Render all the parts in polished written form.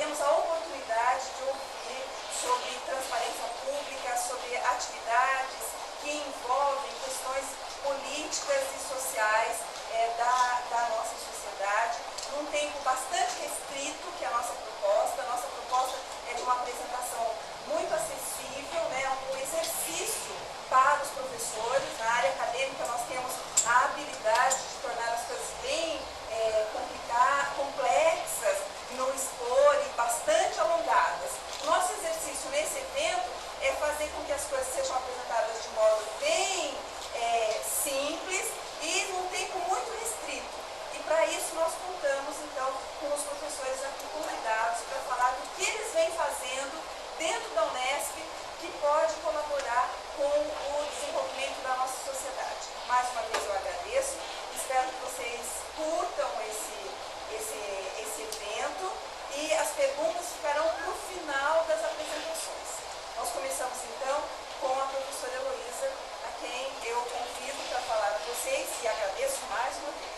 teremos a oportunidade de ouvir sobre transparência pública, sobre atividades que envolvem questões políticas e sociais da nossa sociedade, num tempo bastante restrito, que é a nossa proposta. A nossa proposta é de uma apresentação muito acessível, né, um exercício para os professores. Na área acadêmica nós temos a habilidade de tornar as coisas bem complexas no expor e bastante alongadas. Nosso exercício nesse evento é fazer com que as coisas sejam apresentadas de modo bem simples e num tempo muito restrito. E para isso nós contamos então com os professores aqui convidados para falar do que eles vêm fazendo dentro da Unesp que pode colaborar com o desenvolvimento da nossa sociedade. Mais uma vez eu agradeço, espero que vocês curtam esse evento e as perguntas ficarão no final das apresentações. Nós começamos então com a professora Heloísa, a quem eu convido para falar com vocês e agradeço mais uma vez.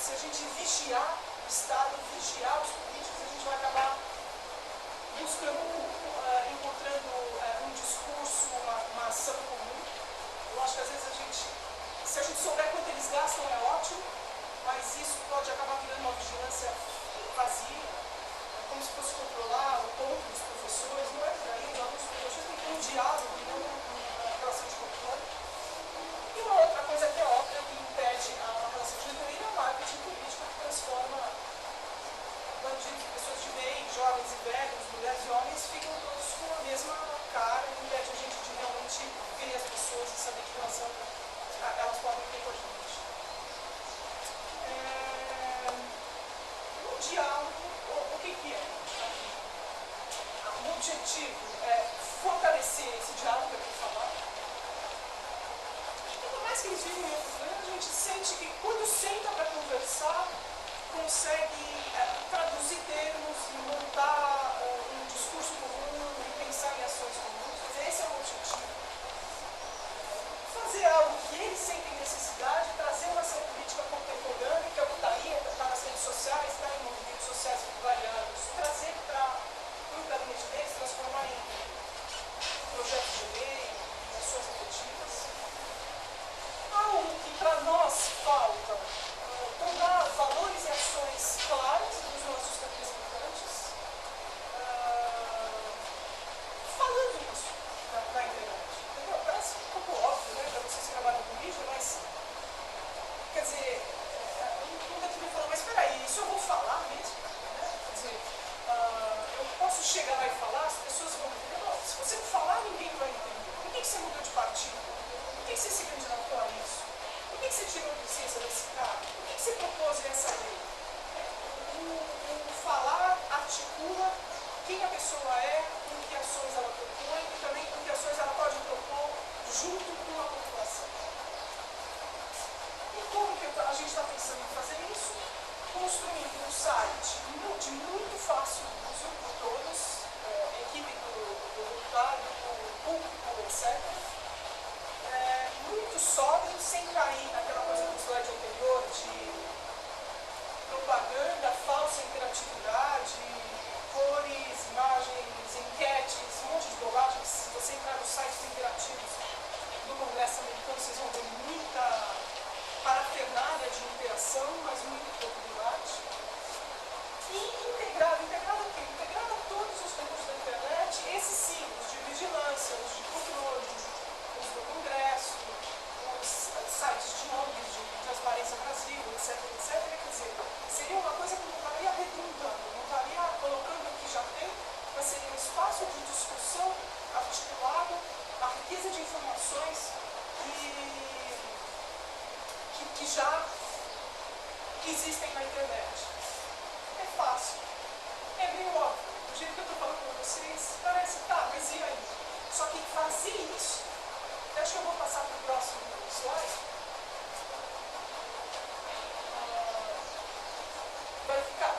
Se a gente vigiar o Estado, vigiar os políticos, a gente vai acabar buscando, encontrando um discurso, uma ação comum. Eu acho que às vezes se a gente souber quanto eles gastam é ótimo, mas isso pode acabar virando uma vigilância vazia, como se fosse controlar o ponto dos professores. Não é por aí, os alunos e os professores têm que ter um diálogo e não uma relação de controle. E uma outra coisa que é óbvia, que impede a relação de reitoria, é o marketing político que transforma bandidos, pessoas de bem, jovens e velhos, mulheres e homens, ficam todos com a mesma cara e impede a gente de realmente ver as pessoas e saber que relação elas podem ter com a gente. O diálogo, o que é aqui? O objetivo é fortalecer esse diálogo que eu vou falar. E por mais que eles vivem em outros lugares, a gente sente que quando senta para conversar, consegue traduzir termos e montar um discurso comum e pensar em ações comuns. Quer dizer, esse é o objetivo. Fazer algo que eles sentem necessidade, trazer uma ação política contemporânea, que é o que está aí, está nas redes sociais, está em movimentos sociais variados, trazer para o gabinete deles, transformar em projetos de lei, em ações efetivas. Algo que para nós falta, tornar valores e ações claras dos nossos representantes, falando isso na internet. Entendeu? Parece um pouco óbvio, né, para vocês que trabalham com mídia, mas, quer dizer, nunca tive que falar, mas espera aí, isso eu vou falar mesmo? Né? Quer dizer, eu posso chegar lá e falar, as pessoas vão entender. Não, se você não falar, ninguém vai entender. Por que você mudou de partido? Por que você se candidatou a isso? Por que você tirou licença desse carro? Por que você propôs essa lei? O falar articula quem a pessoa é, com que ações ela propõe e também com que ações ela pode propor junto com a população. E como que a gente está pensando em fazer isso? Construindo um site de muito fácil uso por todos, equipe do voluntário, do público, etc. Muito sóbrio, sem cair naquela coisa do slide anterior de propaganda, falsa interatividade, cores, imagens, enquetes, um monte de bobagem. Se você entrar nos sites interativos do Congresso americano, vocês vão ver muita parafernália de interação, mas muito pouco debate. E integrado o quê? Integrado a todos os recursos da internet, esses sim, os de vigilância, os de controle, os do Congresso, os sites de ONGs, de Transparência Brasil, etc, etc. Quer dizer, seria uma coisa que não estaria redundando, não estaria colocando o que já tem, mas seria um espaço de discussão articulado, a riqueza de informações que já existem na internet. É fácil, é meio óbvio. Do jeito que eu estou falando com vocês, parece, tá, mas e aí? Só que fazer isso, acho que eu vou passar para o próximo slide, vai ficar,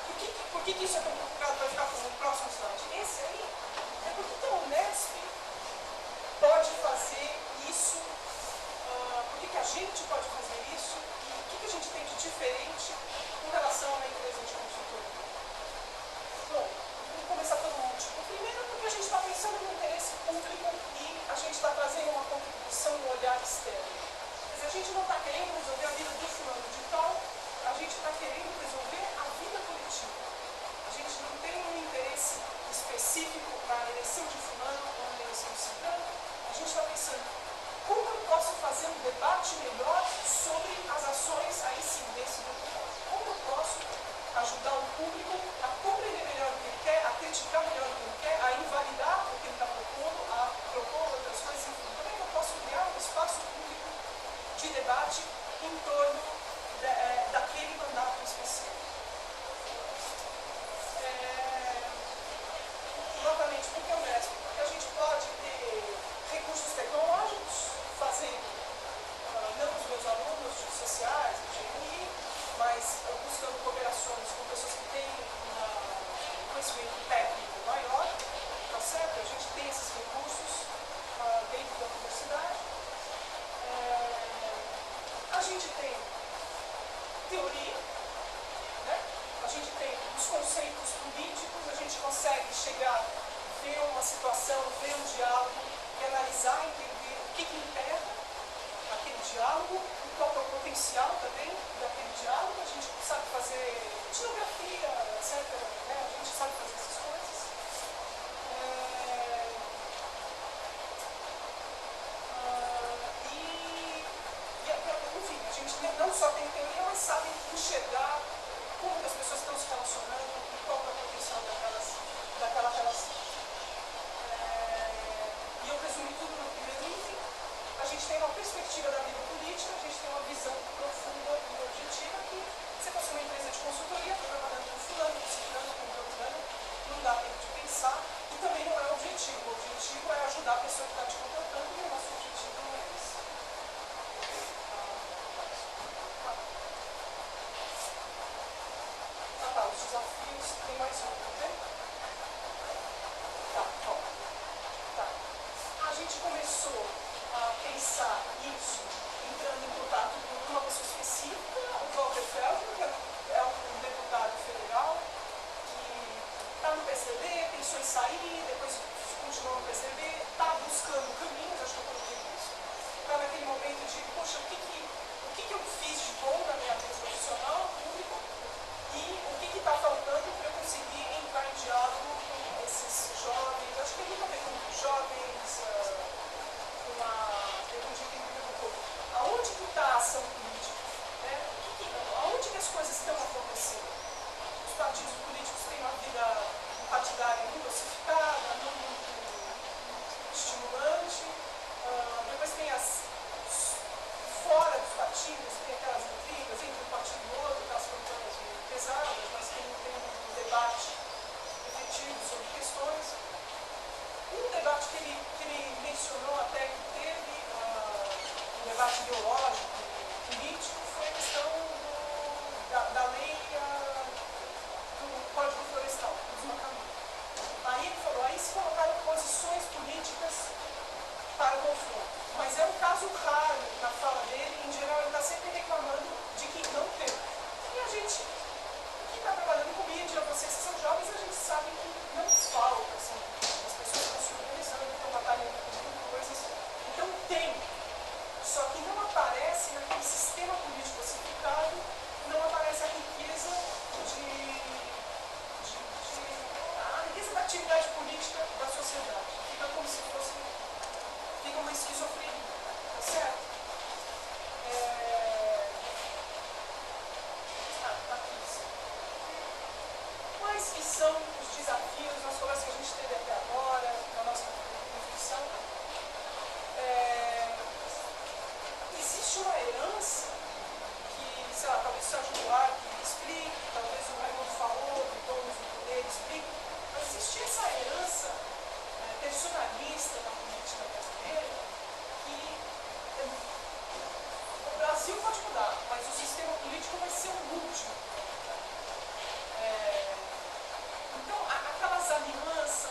por que isso é tão complicado? Vai ficar para o próximo slide. Esse aí é porque a Unesp pode fazer isso, por que a gente pode fazer isso e o que a gente tem de diferente com relação a uma empresa de consultoria. Bom, vamos começar pelo último. Primeiro, porque a gente está pensando no interesse público e a gente está trazendo uma contribuição no olhar externo. Quer dizer, a gente não está querendo resolver a vida do fulano de tal, a gente está querendo resolver a vida coletiva. A gente não tem um interesse específico na eleição de fulano ou na eleição de ciclano. A gente está pensando, como eu posso fazer um debate melhor sobre as ações, aí sim, desse deputado? Como eu posso ajudar o público a compreender melhor o que ele quer, a criticar melhor o que ele quer, a invalidar o que ele está propondo, a propor outras coisas, enfim. Como é que eu posso criar um espaço público de debate em torno daquele mandato específico? Novamente, por que o Unesp? Porque a gente pode ter recursos tecnológicos, fazendo, não os meus alunos sociais, engenharia, mas buscando cooperações com pessoas que têm um conhecimento técnico maior, tá certo? A gente tem esses recursos dentro da universidade. A gente tem teoria, né? A gente tem os conceitos políticos, a gente consegue chegar, ver uma situação, ver um diálogo e analisar, entender o que impera aquele diálogo, qual é o potencial também daquele diálogo. A gente sabe fazer etnografia, etc. Né? A gente sabe fazer essas coisas. Enfim, a gente não só tem teoria, mas sabe enxergar como as pessoas estão se relacionando e qual é o potencial daquela relação. E eu resumi tudo no primeiro item. A gente tem uma perspectiva da vida política, a gente tem uma visão profunda e objetiva que, se fosse uma empresa de consultoria, estou trabalhando com fulano, com ciclano, com beltrano, não dá tempo de pensar e também não é o objetivo. O objetivo é ajudar a pessoa que está te contratando e o nosso objetivo não é esse. Os desafios, tem mais um, né? Tá, bom. Tá. A gente começou a pensar isso entrando em contato com uma pessoa específica, o Walter Feldman, que é um deputado federal que está no PSDB, pensou em sair, depois continuou no PSDB, está buscando caminhos, acho que eu coloquei isso. Está naquele momento de, poxa, o que eu fiz de bom na minha vida profissional, público, e o que está faltando para eu conseguir entrar em diálogo com esses jovens. Acho que tem muito a ver com jovens, eu digo que um pouco. Aonde que está a ação política? Né? Aonde que as coisas estão acontecendo? Os partidos políticos têm uma vida partidária muito ossificada, não muito estimulante. Depois tem fora dos partidos, tem aquelas intrigas entre um partido e outro, aquelas campanhas pesadas, mas tem um debate efetivo sobre questões. Um debate que ele mencionou até que teve, um debate ideológico, político, foi a questão da lei do Código Florestal, do desmatamento. Aí ele falou, aí se colocaram posições políticas para o confronto. Mas é um caso raro na fala dele, em geral ele está sempre reclamando de que não tem. E a gente, que está trabalhando com mídia, vocês que são jovens, a gente sabe que não falta, assim, as pessoas estão se organizando, estão batalhando com coisas. Então tem, só que não aparece naquele sistema político ossificado, não aparece a riqueza a riqueza da atividade política da sociedade. Fica como se fosse, fica uma esquizofrenia, tá certo? Quais que são os desafios nas conversas que a gente teve até agora, na nossa reflexão? Existe uma herança que, sei lá, talvez o Sérgio Buarque explique, talvez o Raimundo falou, o Donos do Poder explique, mas existe essa herança personalista na política brasileira que o Brasil pode mudar, mas o sistema político vai ser um último. Então, aquelas alianças,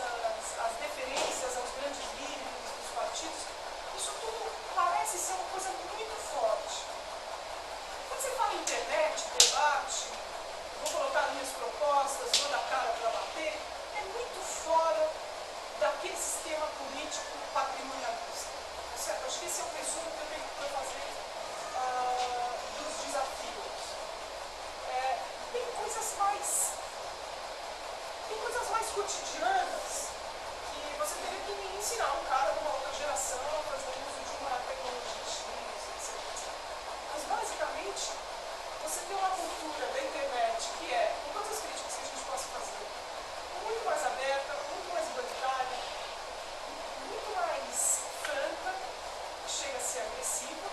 as deferências aos grandes líderes dos partidos, isso tudo parece ser uma coisa muito forte. Quando você fala em internet, debate, vou colocar minhas propostas, vou dar cara para bater, é muito fora daquele sistema político patrimonialista. Tá certo? Acho que esse é o resumo que eu tenho para fazer dos desafios. Tem coisas mais cotidianas que você teria que ensinar um cara de uma outra geração a fazer uso de uma tecnologia X, etc. Mas basicamente, você tem uma cultura da internet que é, com todas as críticas que a gente possa fazer, muito mais aberta, muito mais igualitária, muito mais franca, chega a ser agressiva,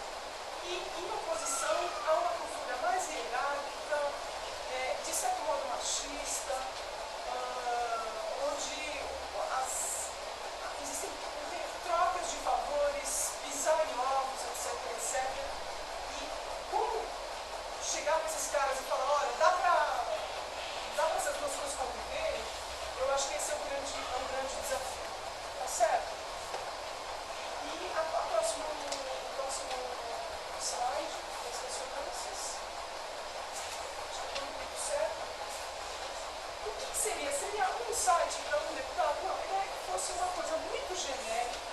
e em oposição a uma cultura mais hierárquica, de certo modo machista, onde existem trocas de favores, pisar em ovos, etc. E como chegar para esses caras e falar, olha, dá para essas duas coisas conviverem, eu acho que esse é um grande desafio. Tá certo? E o próximo slide, das ressonâncias. Acho que está tudo certo. O que seria? Seria criar um insight para um deputado, não, a ideia é que fosse uma coisa muito genérica,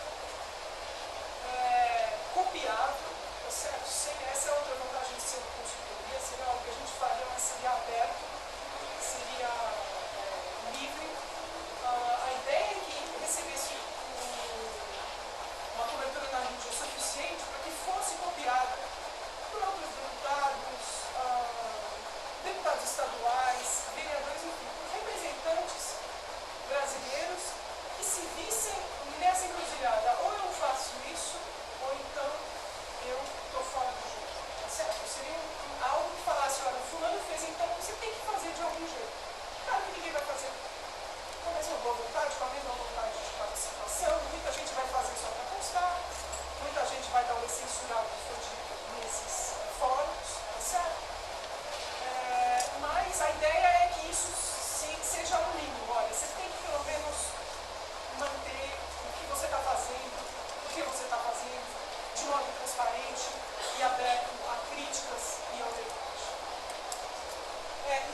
copiável, tá certo? Essa é outra vantagem de ser uma consultoria, seria algo que a gente faria, mas seria aberto, seria livre. A ideia é que recebesse uma cobertura na mídia suficiente para que fosse copiada por outros deputados, deputados estaduais, vereadores, enfim, por representantes brasileiros que se vissem nessa encruzilhada. Ou eu faço isso, ou então eu estou fora do jogo. Tá certo? Seria algo que falasse, olha, fulano fez, então você tem que fazer de algum jeito. Claro que ninguém vai fazer com a mesma boa vontade, com a mesma vontade de participação. Muita gente vai fazer só para constar, muita gente vai talvez censurar o que foi dito nesses fóruns, tá certo? Mas a ideia é que isso seja um mínimo. Olha, você tem que pelo menos manter o que você está fazendo, o que você está fazendo, de modo transparente e aberto a críticas e ao debate.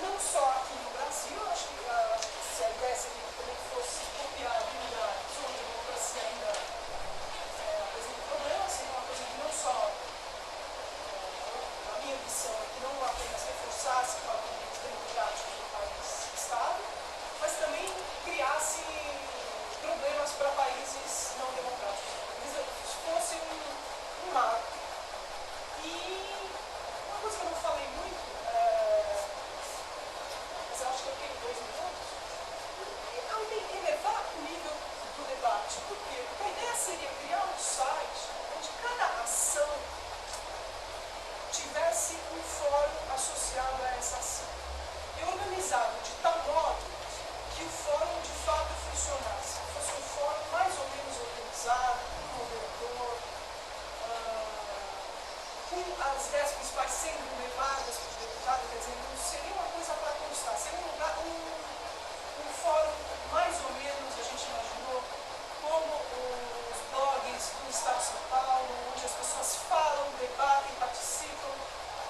Não só aqui no Brasil, acho que se a ideia seria que também fosse copiado em lugares onde a democracia ainda apresenta problemas, seria uma coisa que não só a minha missão é que não apenas reforçasse padrões democráticos do país Estado, mas também criasse problemas para países não democráticos. Se fosse um marco. E uma coisa que eu não falei muito, mas eu acho que eu tenho 2 minutos, é elevar o nível do debate. Por quê? Porque a ideia seria criar um site onde cada ação tivesse um fórum associado a essa ação. E organizado de tal modo que o fórum de fato funcionasse. Fosse um fórum mais ou menos organizado, com um moderador, com as ideias principais sendo levadas para os deputados, quer dizer, não seria uma coisa para constar, seria um fórum mais ou menos, a gente imaginou, como os blogs do Estado de São Paulo, onde as pessoas falam, debatem, participam,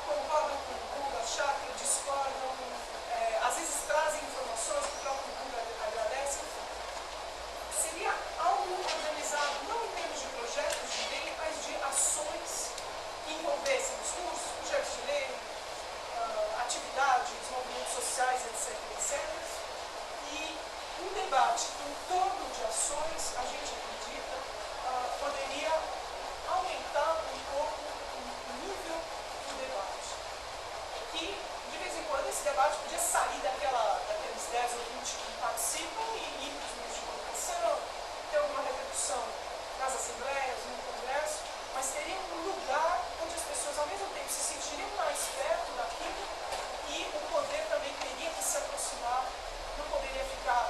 concordam com o Guga, acham, discordam, às vezes trazem informações que o próprio Guga agradece, enfim. Seria algo organizado, não em termos de projetos de lei, mas de ações que envolvessem discursos, projetos de lei, atividades, movimentos sociais, etc, etc. E um debate em torno de ações, a gente acredita, poderia aumentar um pouco o nível do debate. E, de vez em quando, esse debate podia sair daqueles 10 ou 20 que participam e ir para os meios de comunicação, ter alguma repercussão nas assembleias, no Congresso, mas teria um lugar onde as pessoas, ao mesmo tempo, se sentiriam mais perto daquilo e o poder também teria que se aproximar, não poderia ficar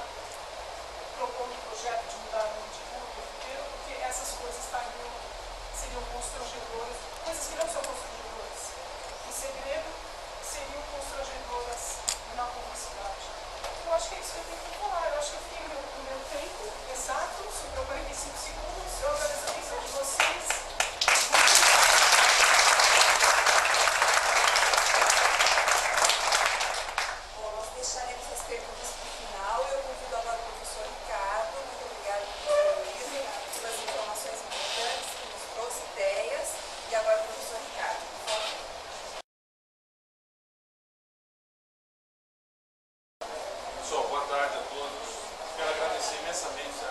propondo um projeto de mudar o nome de rua o tempo inteiro, porque essas coisas seriam constrangedoras, coisas que não são constrangedoras. Em segredo, seriam constrangedoras na publicidade. Eu acho que é isso que eu tenho que falar. Eu acho que eu fiquei no meu tempo exato, sobrou 45 segundos. Eu agradeço a atenção de vocês. Bom, nós deixaremos as perguntas para o final. Eu convido agora o professor Ricardo. Muito obrigada, pelas informações importantes que nos trouxe, ideias. E agora o professor Ricardo, por favor. Pessoal, boa tarde a todos. Quero agradecer imensamente a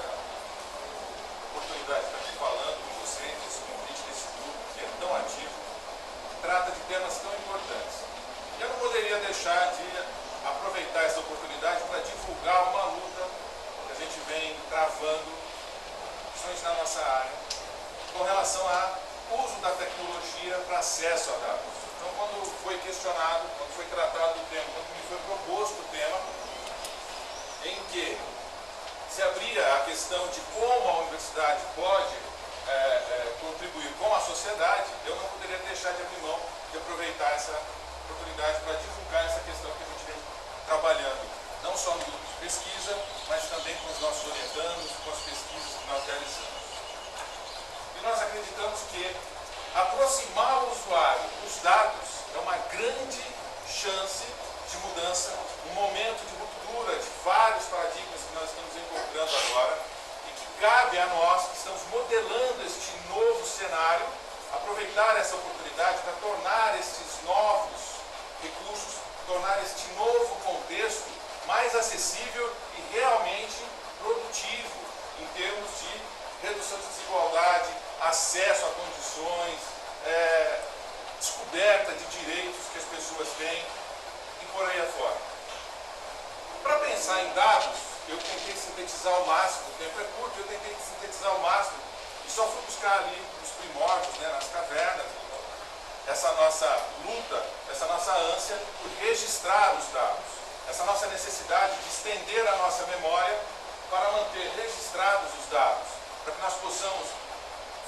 oportunidade de estar aqui falando com vocês, esse convite desse grupo que é tão ativo, trata de temas tão importantes. Eu não poderia deixar de aproveitar essa oportunidade para divulgar uma luta que a gente vem travando, principalmente na nossa área, com relação ao uso da tecnologia para acesso a dados. Então, quando foi questionado, quando foi tratado o tema, quando me foi proposto o tema, em que se abria a questão de como a universidade pode contribuir com a sociedade, eu não poderia deixar de abrir mão de aproveitar essa oportunidade para divulgar essa questão que a gente vem trabalhando, não só no grupo de pesquisa, mas também com os nossos orientandos, com as pesquisas que nós realizamos. E nós acreditamos que aproximar o usuário dos dados é uma grande chance de mudança, um momento de ruptura de vários paradigmas tornar este novo contexto mais acessível e realmente produtivo em termos de redução de desigualdade, acesso a condições, descoberta de direitos que as pessoas têm e por aí afora. Para pensar em dados, eu tentei sintetizar ao máximo, o tempo é curto, eu tentei sintetizar ao máximo e só fui buscar ali nos primórdios, né, nas cavernas, essa nossa luta, essa nossa ânsia por registrar os dados, essa nossa necessidade de estender a nossa memória para manter registrados os dados, para que nós possamos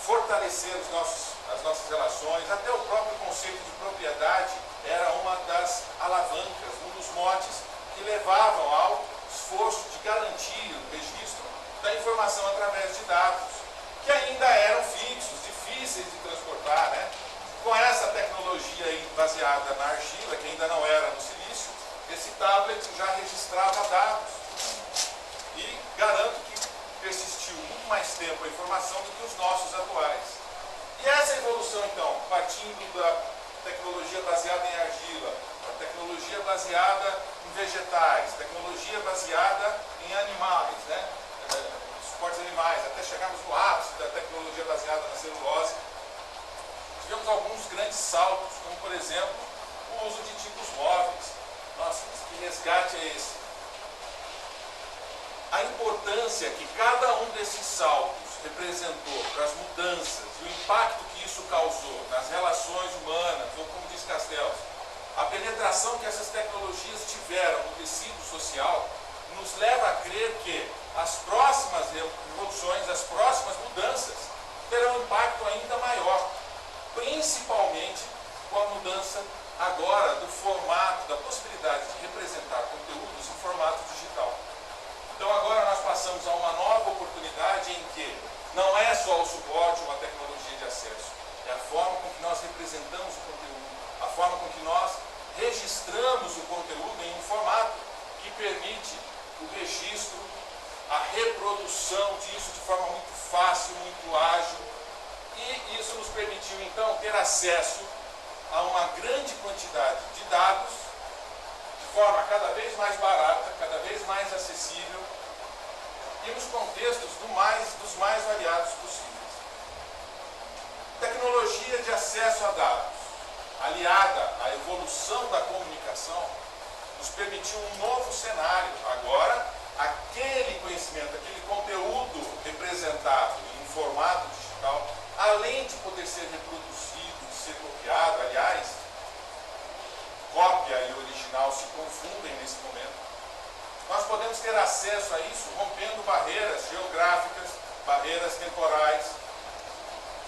fortalecer as nossas relações. Até o próprio conceito de propriedade era uma das alavancas, um dos motes que levavam ao esforço de garantir o registro da informação através de dados, que ainda eram fixos, difíceis de transportar, né? Com essa tecnologia aí baseada na argila, que ainda não era no silício, esse tablet já registrava dados. E garanto que persistiu muito mais tempo a informação do que os nossos atuais. E essa evolução, então, partindo da tecnologia baseada em argila, a tecnologia baseada em vegetais, tecnologia baseada em animais, né? Suportes animais, até chegarmos no ápice da tecnologia baseada na celulose, tivemos alguns grandes saltos, como, por exemplo, o uso de tipos móveis. Nossa, que resgate é esse? A importância que cada um desses saltos representou para as mudanças e o impacto que isso causou nas relações humanas, ou como diz Castells, a penetração que essas tecnologias tiveram no tecido social, nos leva a crer que as próximas revoluções, as próximas mudanças, terão um impacto ainda maior, principalmente com a mudança agora do formato, da possibilidade de representar conteúdos em formato digital. Então agora nós passamos a uma nova oportunidade em que não é só o suporte, uma tecnologia de acesso, é a forma com que nós representamos o conteúdo, a forma com que nós registramos o conteúdo em um formato que permite o registro, a reprodução disso de forma muito fácil, muito ágil, e isso nos permitiu então ter acesso a uma grande quantidade de dados de forma cada vez mais barata, cada vez mais acessível e nos contextos dos mais variados possíveis. Tecnologia de acesso a dados, aliada à evolução da comunicação, nos permitiu um novo cenário. Agora, aquele conhecimento, aquele conteúdo representado em formato digital, além de poder ser reproduzido, de ser copiado, aliás, cópia e original se confundem nesse momento, nós podemos ter acesso a isso rompendo barreiras geográficas, barreiras temporais,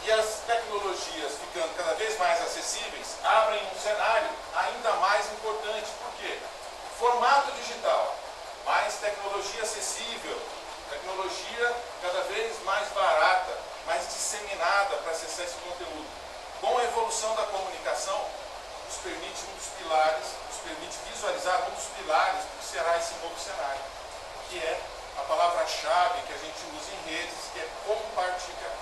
e as tecnologias ficando cada vez mais acessíveis abrem um cenário ainda mais importante. Por quê? Formato digital, mais tecnologia acessível, tecnologia cada vez mais barata, mais disseminada para acessar esse conteúdo. Com a evolução da comunicação, nos permite um dos pilares, nos permite visualizar um dos pilares do que será esse novo cenário, que é a palavra-chave que a gente usa em redes, que é compartilhar.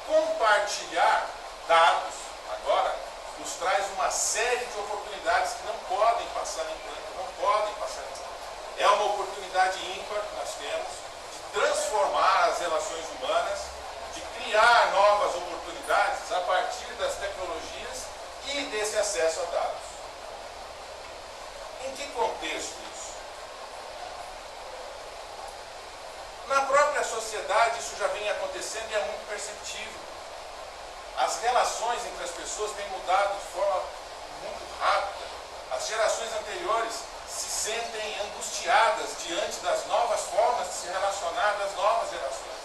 Compartilhar dados, agora, nos traz uma série de oportunidades que não podem passar em branco, não podem passar em branco. É uma oportunidade ímpar que nós temos de transformar as relações humanas, de criar novas oportunidades a partir das tecnologias e desse acesso a dados. Em que contexto isso? Na própria sociedade isso já vem acontecendo e é muito perceptível. As relações entre as pessoas têm mudado de forma muito rápida. As gerações anteriores se sentem angustiadas diante das novas formas de se relacionar das novas gerações.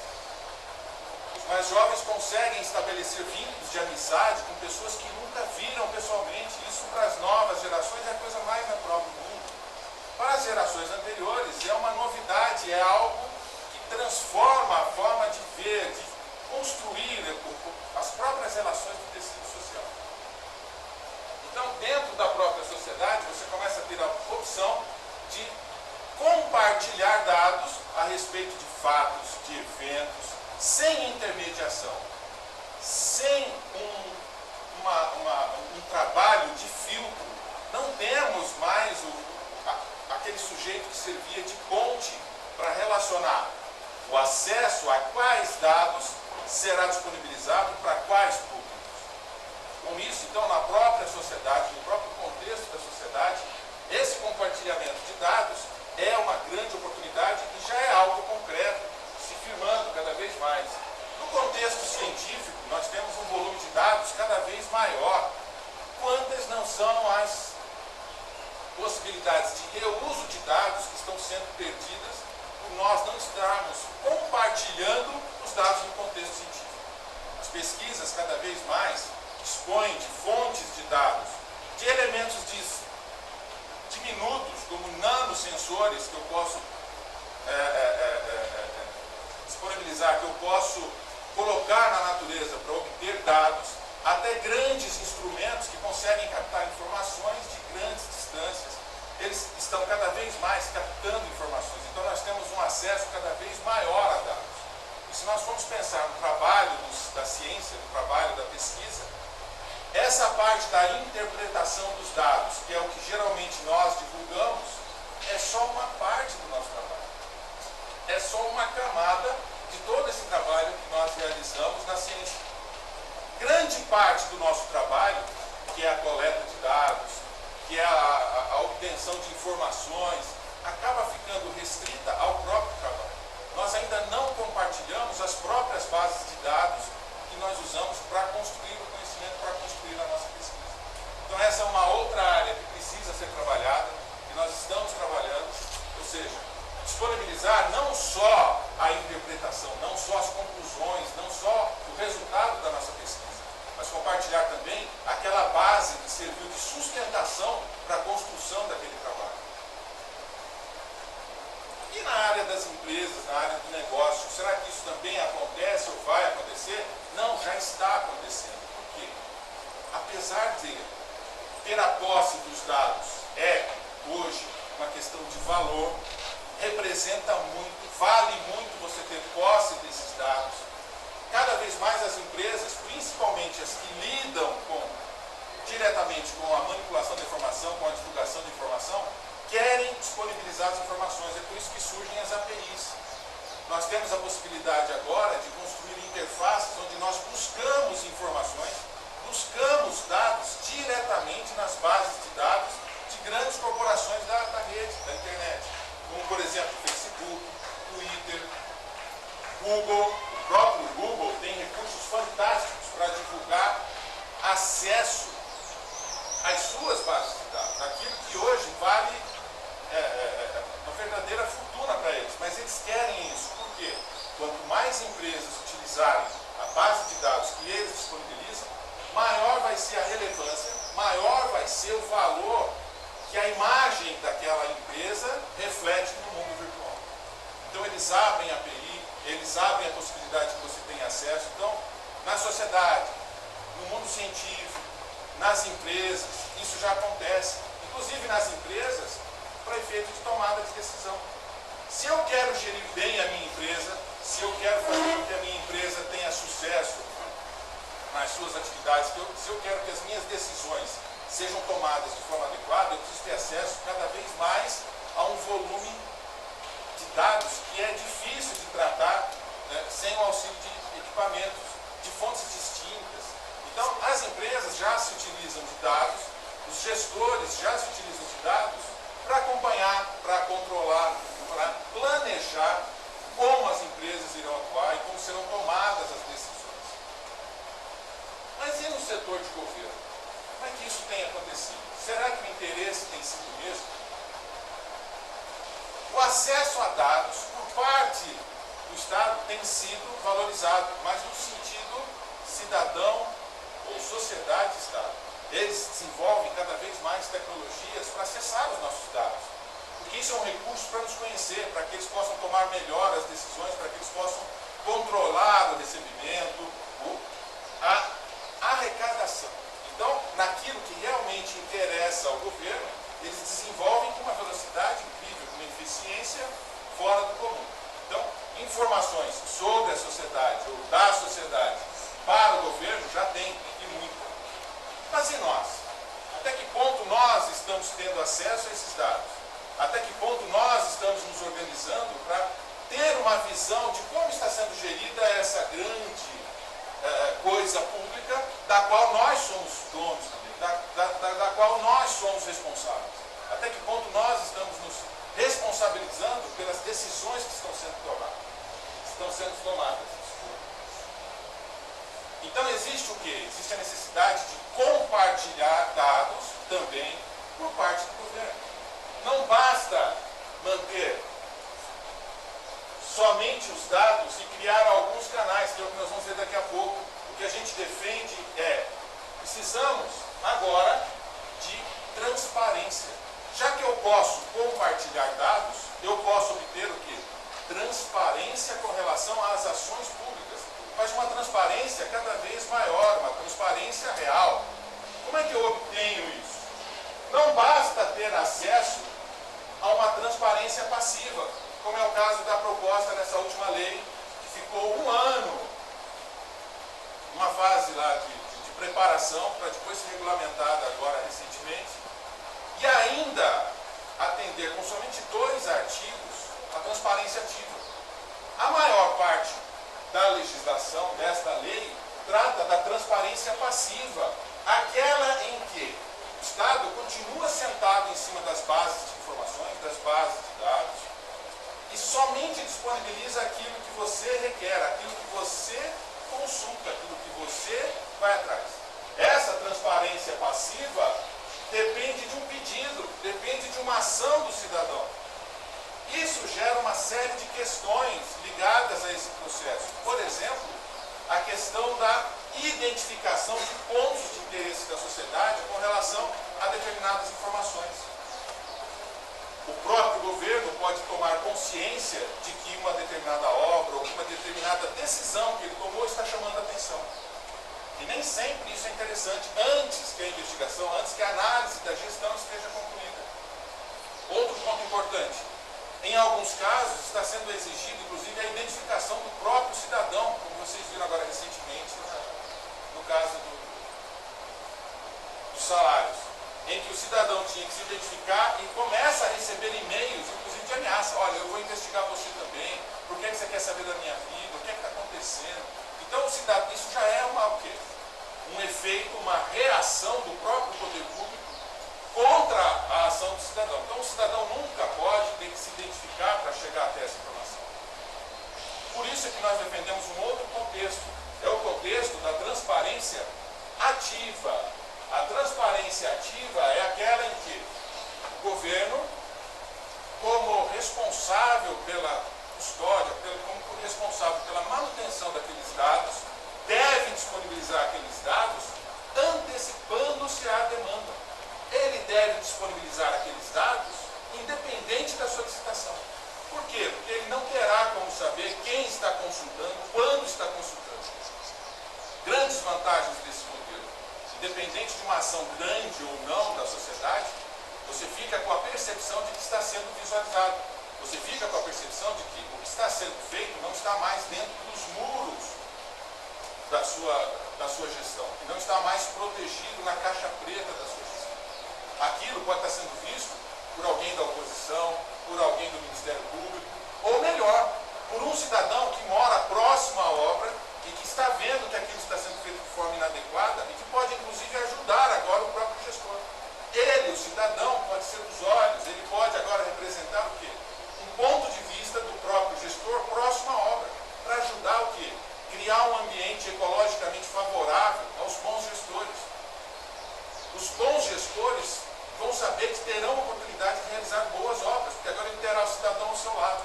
Os mais jovens conseguem estabelecer vínculos de amizade com pessoas que nunca viram pessoalmente. Isso para as novas gerações é a coisa mais natural do mundo. Para as gerações anteriores é uma novidade, é algo que transforma a forma de ver, de construir as próprias relações do tecido social. Então, dentro da própria sociedade, você começa a ter a opção de compartilhar dados a respeito de fatos, de eventos, sem intermediação, sem um trabalho de filtro. temos mais aquele sujeito que servia de ponte para relacionar o acesso a quais dados será disponibilizado para quais públicos. Com isso, então, na própria sociedade, no próprio contexto da sociedade, esse compartilhamento de dados é uma grande oportunidade e já é algo concreto, se firmando cada vez mais. No contexto científico, nós temos um volume de dados cada vez maior. Quantas não são as possibilidades de reuso de dados que estão sendo perdidas por nós não estarmos compartilhando os dados no contexto científico? As pesquisas cada vez mais dispõem de fontes de dados, de elementos diminutos, como nanosensores, que eu posso disponibilizar, que eu posso colocar na natureza para obter dados, até grandes instrumentos que conseguem captar informações de grandes distâncias. Eles estão cada vez mais captando informações, então nós temos um acesso cada vez maior a dados. E se nós formos pensar no trabalho da ciência, no trabalho da pesquisa, essa parte da interpretação dos dados, que é o que geralmente nós divulgamos, é só uma parte do nosso trabalho. É só uma camada de todo esse trabalho que nós realizamos na ciência. Grande parte do nosso trabalho, que é a coleta de dados, que é a obtenção de informações, acaba ficando restrita ao próprio trabalho. Nós ainda não compartilhamos as próprias bases de dados que nós usamos para construir o conhecimento, para construir a nossa pesquisa. Então essa é uma outra área que precisa ser trabalhada, e nós estamos trabalhando, ou seja, disponibilizar não só a interpretação, não só as conclusões, não só o resultado da nossa pesquisa, mas compartilhar também aquela base que serviu de sustentação para a construção daquele trabalho. E na área das empresas, na área do negócio, será que isso também acontece ou vai acontecer? Não, já está acontecendo. Por quê? Apesar de ter a posse dos dados hoje uma questão de valor, representa muito, vale muito você ter posse desses dados. Cada vez mais as empresas, principalmente as que lidam diretamente com a manipulação da informação, com a divulgação da informação, querem disponibilizar as informações. É por isso que surgem as APIs. Nós temos a possibilidade agora de construir interfaces onde nós buscamos informações, buscamos dados diretamente nas bases de dados de grandes corporações da rede, da internet. Como, por exemplo, Facebook, Twitter, Google. O próprio Google tem recursos fantásticos para divulgar acesso às suas bases de dados. Aquilo que hoje vale uma verdadeira fortuna para eles. Mas eles querem isso. Por quê? Quanto mais empresas utilizarem a base de dados que eles disponibilizam, maior vai ser a relevância, maior vai ser o valor que a imagem daquela empresa reflete no mundo virtual. Então eles abrem a API, eles abrem a possibilidade que você tenha acesso. Então, na sociedade, no mundo científico, nas empresas, isso já acontece. Inclusive nas empresas, para efeito de tomada de decisão. Se eu quero gerir bem a minha empresa, se eu quero fazer com que a minha empresa tenha sucesso nas suas atividades, se eu quero que as minhas decisões sejam tomadas de forma adequada, eu preciso ter acesso cada vez mais a um volume de dados que é difícil de tratar, né, sem o auxílio de equipamentos, de fontes distintas. Então, as empresas já se utilizam de dados, os gestores já se utilizam de dados para acompanhar, para controlar, para planejar como as empresas irão atuar e como serão tomadas as decisões. Mas e no setor de governo? Como é que isso tem acontecido? Será que o interesse tem sido o mesmo? O acesso a dados por parte do Estado tem sido valorizado, mas no sentido cidadão ou sociedade-Estado. Eles desenvolvem cada vez mais tecnologias para acessar os nossos dados. Porque isso é um recurso para nos conhecer, para que eles possam tomar melhor as decisões, para que eles possam controlar o recebimento, a arrecadação. Então, naquilo que realmente interessa ao governo, eles desenvolvem com uma velocidade incrível, com uma eficiência fora do comum. Então, informações sobre a sociedade ou da sociedade para o governo já tem, e muito. Mas e nós? Até que ponto nós estamos estamos tendo acesso a esses dados? Até que ponto nós estamos nos organizando para ter uma visão de como está sendo gerida essa grande coisa pública, da qual nós somos donos também, da qual nós somos responsáveis. Até que ponto nós estamos nos responsabilizando pelas decisões que estão sendo tomadas. Então existe o quê? Existe a necessidade de compartilhar dados também por parte do governo. Não basta manter somente os dados e criar alguns canais, que é o que nós vamos ver daqui a pouco. O que a gente defende é, precisamos agora de transparência. Já que eu posso compartilhar dados, eu posso obter o quê? Transparência com relação às ações públicas. Mas uma transparência cada vez maior, uma transparência real. Como é que eu obtenho isso? Não basta ter acesso a uma transparência passiva, como é o caso da proposta nessa última lei, que ficou um ano, uma fase lá de preparação, para depois ser regulamentada agora recentemente, e ainda atender com somente 2 artigos a transparência ativa. A maior parte da legislação desta lei trata da transparência passiva, aquela em que o Estado continua sentado em cima das bases de informações, das bases de dados, e somente disponibiliza aquilo que você requer, aquilo que você consulta, aquilo que você vai atrás. Essa transparência passiva depende de um pedido, depende de uma ação do cidadão. Isso gera uma série de questões ligadas a esse processo. Por exemplo, a questão da identificação de pontos de interesse da sociedade com relação a determinadas informações. O próprio governo pode tomar consciência de que uma determinada obra ou uma determinada decisão que ele tomou está chamando a atenção. E nem sempre isso é interessante antes que a investigação, antes que a análise da gestão esteja concluída. Outro ponto importante. Em alguns casos está sendo exigido, inclusive, a identificação do próprio cidadão, como vocês viram agora recentemente, no caso dos salários, em que o cidadão tinha que se identificar e começa a receber e-mails, inclusive de ameaça. Olha, eu vou investigar você também, por que você quer saber da minha vida, o que está acontecendo. Então, o cidadão, isso já é o quê? Um efeito, uma reação do próprio poder público contra a ação do cidadão. Então, o cidadão nunca pode ter que se identificar para chegar até essa informação. Por isso é que nós defendemos um outro contexto. É o contexto da transparência ativa. A transparência ativa é aquela em que o governo, como responsável pela custódia, como responsável pela manutenção daqueles dados, deve disponibilizar aqueles dados antecipando-se à demanda. Ele deve disponibilizar aqueles dados independente da solicitação. Por quê? Porque ele não terá como saber quem está consultando, quando está consultando. Grandes vantagens desse modelo. Independente de uma ação grande ou não da sociedade, você fica com a percepção de que está sendo visualizado. Você fica com a percepção de que o que está sendo feito não está mais dentro dos muros da sua gestão, que não está mais protegido na caixa preta da sua gestão. Aquilo pode estar sendo visto por alguém da oposição, por alguém do Ministério Público, ou melhor, por um cidadão que mora próximo à obra e que está vendo que aquilo está sendo feito de forma inadequada e que pode, inclusive, ajudar agora o próprio gestor. Ele, o cidadão, pode ser os olhos, ele pode agora representar o quê? Um ponto de vista do próprio gestor próximo à obra, para ajudar o quê? Criar um ambiente ecologicamente favorável aos bons gestores. Os bons gestores vão saber que terão a oportunidade de realizar boas obras, porque agora ele terá o cidadão ao seu lado.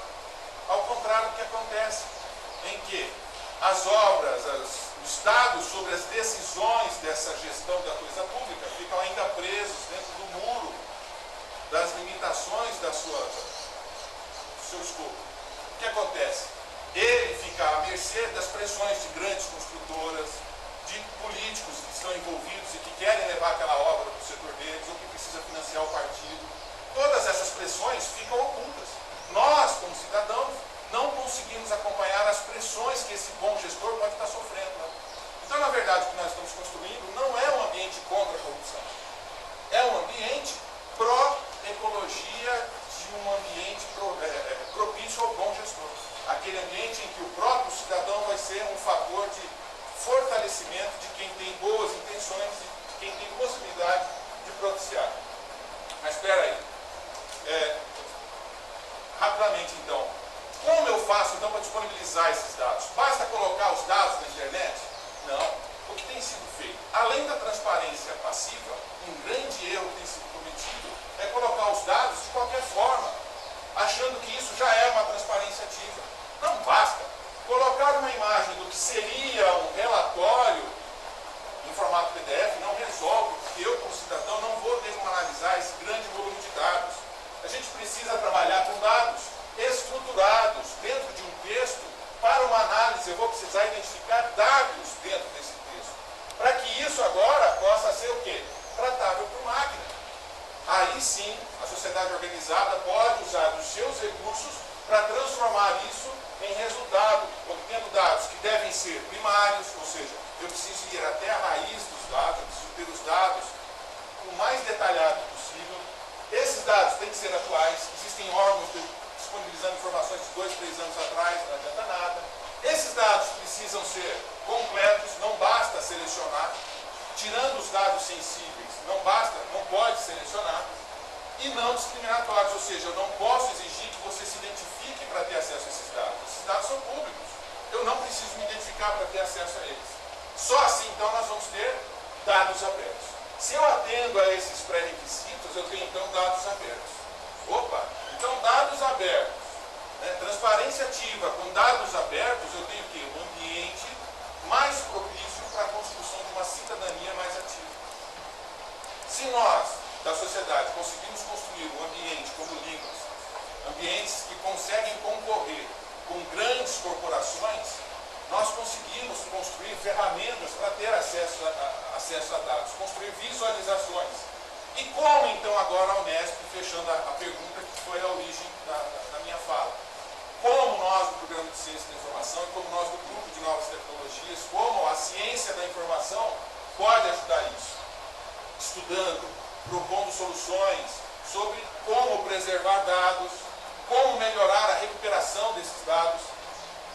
Ao contrário do que acontece, em que as obras, os dados sobre as decisões dessa gestão da coisa pública ficam ainda presos dentro do muro das limitações do seu escopo. O que acontece? Ele fica à mercê das pressões de grandes construtoras, de políticos que estão envolvidos e que querem levar aquela obra para o setor deles, ou que precisa financiar o partido. Todas essas pressões ficam ocultas. Nós, como cidadãos, não conseguimos acompanhar as pressões que esse bom gestor pode estar sofrendo. Não. Então, na verdade, o que nós estamos construindo não é um ambiente contra a corrupção. É um ambiente rapidamente, então, como eu faço então para disponibilizar esses dados? Basta colocar os dados na internet? Não. O que tem sido feito? Além da transparência passiva, um grande erro que tem sido cometido é colocar os dados de qualquer forma, achando que isso já é uma transparência ativa. Não basta. Colocar uma imagem do que seria um relatório em formato PDF não resolve, porque eu, como cidadão, não vou ter como analisar esse grande volume de dados. A gente precisa trabalhar com dados estruturados dentro de um texto. Para uma análise, eu vou precisar identificar dados dentro desse texto, para que isso agora possa ser o quê? Tratável por máquina. Aí sim, a sociedade organizada pode usar os seus recursos para transformar isso em resultado, obtendo dados que devem ser primários, ou seja, eu preciso ir até a raiz dos dados, eu preciso ter os dados o mais detalhado possível. Esses dados têm que ser atuais, existem órgãos disponibilizando informações de 2, 3 anos atrás, não adianta nada. Esses dados precisam ser completos, não basta selecionar, tirando os dados sensíveis, não basta, não pode selecionar, e não discriminatórios, ou seja, eu não posso exigir que você se identifique para ter acesso a esses dados. Esses dados são públicos, eu não preciso me identificar para ter acesso a eles. Só assim, então, nós vamos ter dados abertos. Se eu atendo a esses pré-requisitos, eu tenho, então, dados abertos. Opa, então, dados abertos, né? Transparência ativa com dados abertos, eu tenho o quê? Um ambiente mais propício para a construção de uma cidadania mais ativa. Se nós, da sociedade, conseguimos construir um ambiente como o Linux, ambientes que conseguem concorrer com grandes corporações, nós conseguimos construir ferramentas para ter acesso a dados, construir visualizações. E como, então, agora a Unesp, fechando a pergunta que foi a origem da minha fala, como nós, do Programa de Ciência da Informação, e como nós, do Grupo de Novas Tecnologias, como a ciência da informação pode ajudar isso? Estudando, propondo soluções sobre como preservar dados, como melhorar a recuperação desses dados,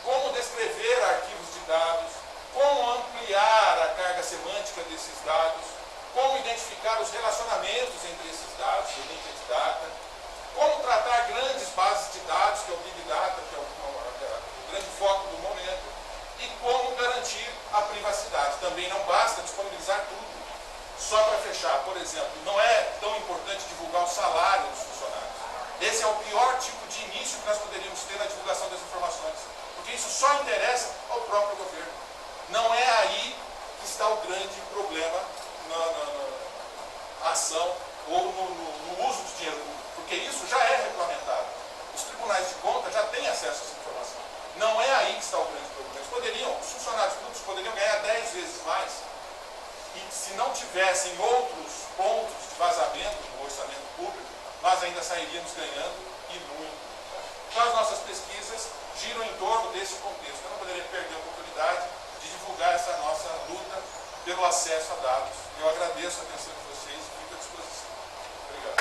como descrever arquivos de dados, como ampliar a carga semântica desses dados, como identificar os relacionamentos entre esses dados, o Linked Data, como tratar grandes bases de dados, que é o Big Data, que é o grande foco do momento, e como garantir a privacidade. Também não basta disponibilizar tudo. Só para fechar, por exemplo, não é tão importante divulgar o salário dos funcionários. Esse é o pior tipo de início que nós poderíamos ter na divulgação das informações, porque isso só interessa ao próprio governo. Não é aí que está o grande problema na ação ou no uso do dinheiro público, porque isso já é regulamentado. Os tribunais de contas já têm acesso a essa informação. Não é aí que está o grande problema. Os funcionários públicos poderiam ganhar 10 vezes mais, e se não tivessem outros pontos de vazamento no orçamento público, nós ainda sairíamos ganhando e muito. Então as nossas pesquisas giram em torno desse contexto. Eu não poderia perder a oportunidade de divulgar essa nossa luta pelo acesso a dados. Eu agradeço a atenção de vocês e fico à disposição. Obrigado.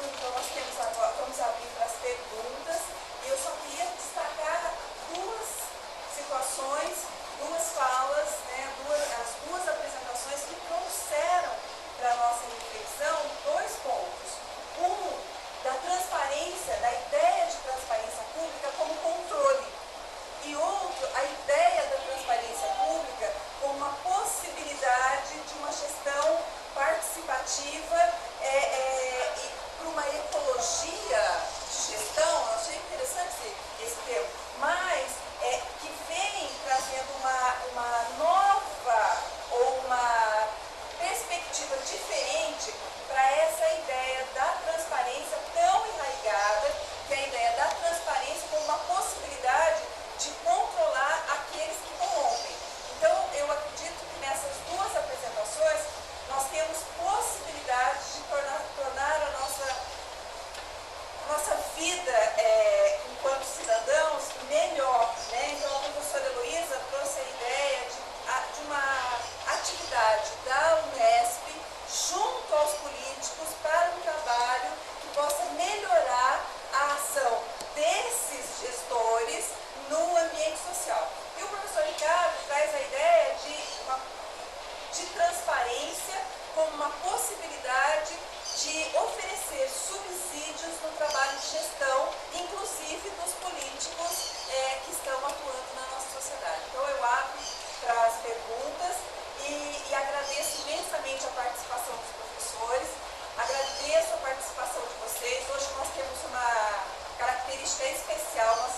Então nós temos agora, vamos abrir para as perguntas. Eu só queria destacar duas situações, duas falas, né, as duas apresentações que trouxeram para a nossa reflexão dois pontos. Um, da transparência, da ideia de transparência pública como controle. E outro, a ideia da transparência pública como uma possibilidade de uma gestão participativa e para uma ecologia de gestão. Eu achei interessante esse termo, mas que vem trazendo uma nova ou uma perspectiva diferente para essa ideia da transparência tão enraizada, que é a ideia da transparência como uma possibilidade de controlar aqueles que corrompem. Então, eu acredito que nessas duas apresentações nós temos possibilidade de tornar a nossa vida enquanto cidadãos melhor, né? Então, a professora Heloísa trouxe a ideia de uma atividade da Unesp junto aos políticos para um trabalho que possa melhorar a ação desses gestores no ambiente social. E o professor Ricardo traz a ideia de transparência como uma possibilidade de oferecer subsídios no trabalho de gestão, inclusive dos políticos que estão atuando na nossa sociedade. Então eu abro para as perguntas e agradeço imensamente a participação dos professores, agradeço a participação de vocês. Hoje nós temos uma característica especial, nós